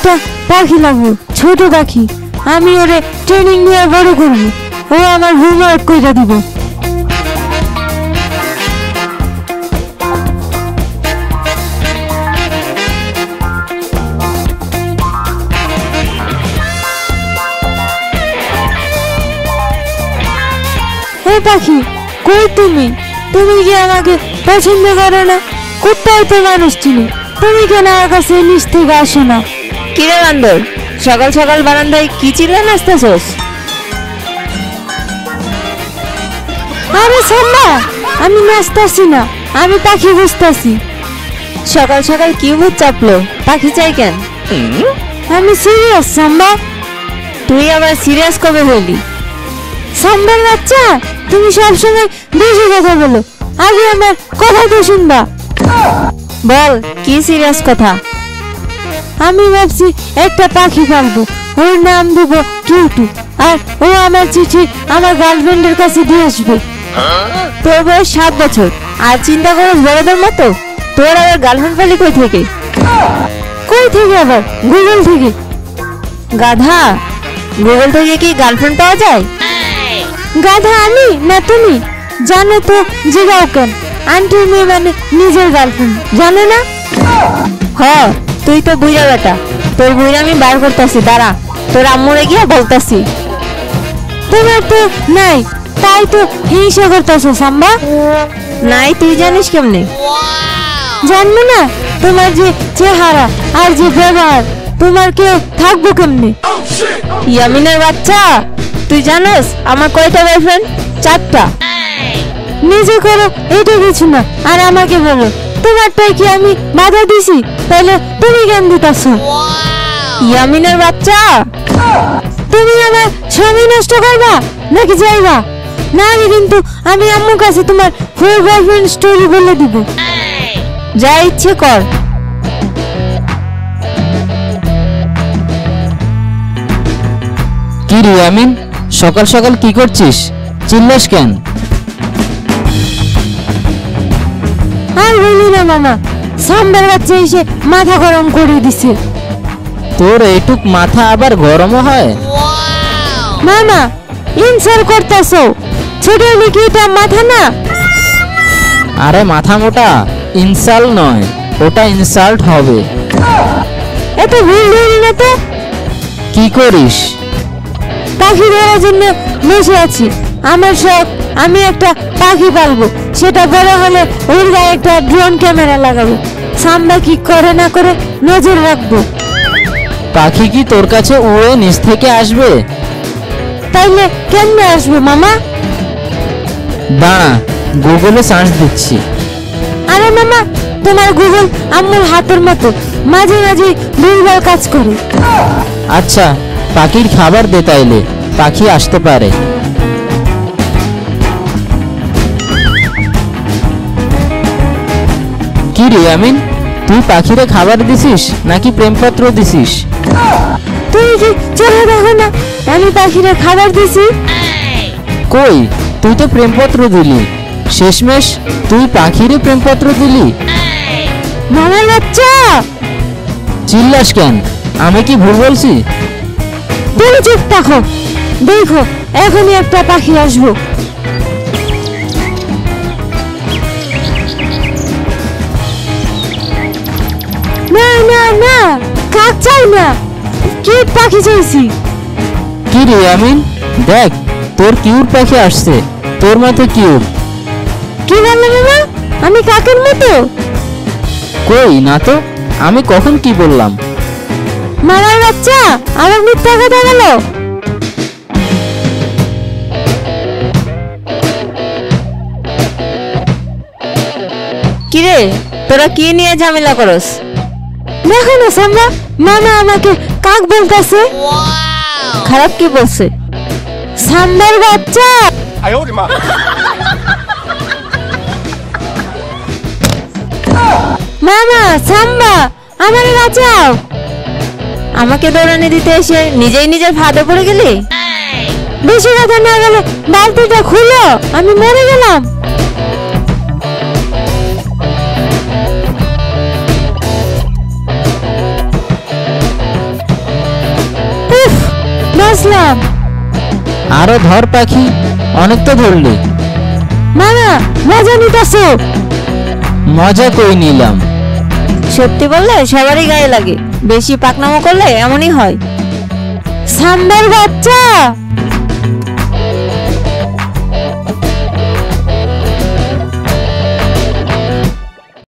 একটা পাখি লাগবে, ছোট পাখি। আমি ওরে ট্রেনিং দিয়ে বড় করবো, ও আমার হোমওয়ার্ক কইরা দিব। হে পাখি, কই তুমি? তুমি কি আমাকে পছন্দ করো না? কোথায় তো মানুষ চিনি, তুমি কেন আমার কাছে নিচ থেকে আসো না? কিরে বান্দর, সকাল সকাল বারান্দায় কি চিল্লা নাচতেছস? আরে সাম্বা, আমি নাচতাছি না, আমি পাখি বুঝতাছি। সকাল সকাল কি ভূত চাপলো? পাখি চাই কেন? আমি সিরিয়াস সাম্বা। তুই আবার সিরিয়াস কবে হলি? সাম্বার বাচ্চা, তুমি সবসময় বেশি কথা বলো, আগে আমার কথা তো শুনবা। বল, কি সিরিয়াস কথা? আমি ভাবছি একটা পাখি পালবো, ওর নাম দেবো কিউটু, আর ও আমার চিঠি আমার গার্লফ্রেন্ডের কাছে দিয়ে আসবে। তোর বয়স 7 বছর, আর চিন্তা করস বড়দের মতো? তোর আবার গার্লফ্রেন্ড পালি কই থেকে? কই থেকে আবার? গুগল থেকে। গাধা, গুগল থেকে কি গার্লফ্রেন্ড পাওয়া যায়? গাধা আমি না তুমি? জানো তো জিগাও কেন? আন্টির মেয়ে মানে নিজের গার্লফ্রেন্ড, জানো না? হ, তুই তো বুইরা বেটা, তোর বুইরা আমি বার করতেছি, দাঁড়া, তোর আম্মুরে গিয়া বলতাছি। তোমার তো নাই, তাই তো হিংসা করতেছো সাম্বা। নাই, তুই জানিস কেমনে? জানবো না? তোমার যে চেহারা আর যে ব্যবহার, তোমার কেউ থাকবো কেমনে? ইয়ামিনের বাচ্চা, তুই জানোস আমার কয়টা বয়ফ্রেন্ড? 4টা। নিজে করো এটা কিছু না, আর আমাকে বলো তোমারটাই কি আমি বাধা দিছি? তাহলে তুমি কেন দিতাছো? ইয়ামিনের বাচ্চা, তুমি আমার সময় নষ্ট করবা নাকি যাইবা? না হলে কিন্তু আমি আম্মুর কাছে তোমার বয়ফ্রেন্ড স্টোরি বলে দিব। যা ইচ্ছে কর। কি রে আমিন, সকাল সকাল কি করছিস? চিল্লাস কেন? আর বলি না মামা, সাম্বার বাচ্চা এসে মাথা গরম করে দিছে। তোর এইটুক মাথা আবার গরমও হয়? মামা ইনসাল্ট করতেছো, ছোট হলে কি এটা মাথা না? আরে মাথা মোটা, ইনসাল্ট নয়, ওটা ইনসাল্ট হবে। এত ভুল ধরি না তো। কি করিস? পাখি ধরার জন্য বসে আছি। আমার শখ, আমি একটা পাখি পালবো, সেটা বড় হলে ওর গায়ে একটা ড্রোন ক্যামেরা লাগাবো। সাম্বা কি করে না করে নজর রাখবো। পাখি কি তোর কাছে উড়ে নিচ থেকে আসবে? তাইলে কেমনে আসবে মামা? দাঁড়া, গুগলে সার্চ দিচ্ছি। আরে মামা, তোমার গুগল আম্মুর হাতের মতো, মাঝে মাঝে ভুলভাল কাজ করে। আচ্ছা, পাখির খাবার দে, তাইলে পাখি আসতে পারে। কি রে আমিন, তুই পাখিরে খাবার দিছিস নাকি প্রেমপত্র দিছিস? তুমি কি চলে দেখো না আমি পাখিরে খাবার দিছি? কই, তুই তো প্রেমপত্র দিলি, শেষমেশ তুই পাখিরে প্রেমপত্র দিলি। মামার বাচ্চা, চিল্লাস কেন? আমি কি ভুল বলছি? তুমি চুপ থাকো, দেখো এখনই একটা পাখি আসবো। না না না, কাক চাই না, কিউট পাখি চাইছি। কি রে আমিন, দেখ তোর কিউট পাখি আসছে, তোর মতো কিউট। কি বললে মামা? আমি কাকের মতো? কই না তো, আমি কখন কি বললাম? মামার বাচ্চা, আমার মিথ্যা কথা বলো। কিরে, তোরা কি নিয়ে ঝামেলা করস? দেখো না সাম্বা, মামা আমাকে কাক বলতেছে। খারাপ কি বলছে? সাম্বার বাচ্চা, মামা সাম্বা, আমারে বাঁচাও। আমাকে দৌড়ানি দিতে এসে নিজেই নিজের ফাঁদে পড়ে গেলি। বেশি কথা না গেলে বালতিটা খুলো, আমি মরে গেলাম। বাঁচলাম। আরো ধর পাখি, অনেক তো ধরলি। মামা মজা নিতেছো? মজা কই নিলাম। সত্যি বললে সবারই গায়ে লাগে, বেশি পাকনামো করলে এমনই হয়। সাম্বার বাচ্চা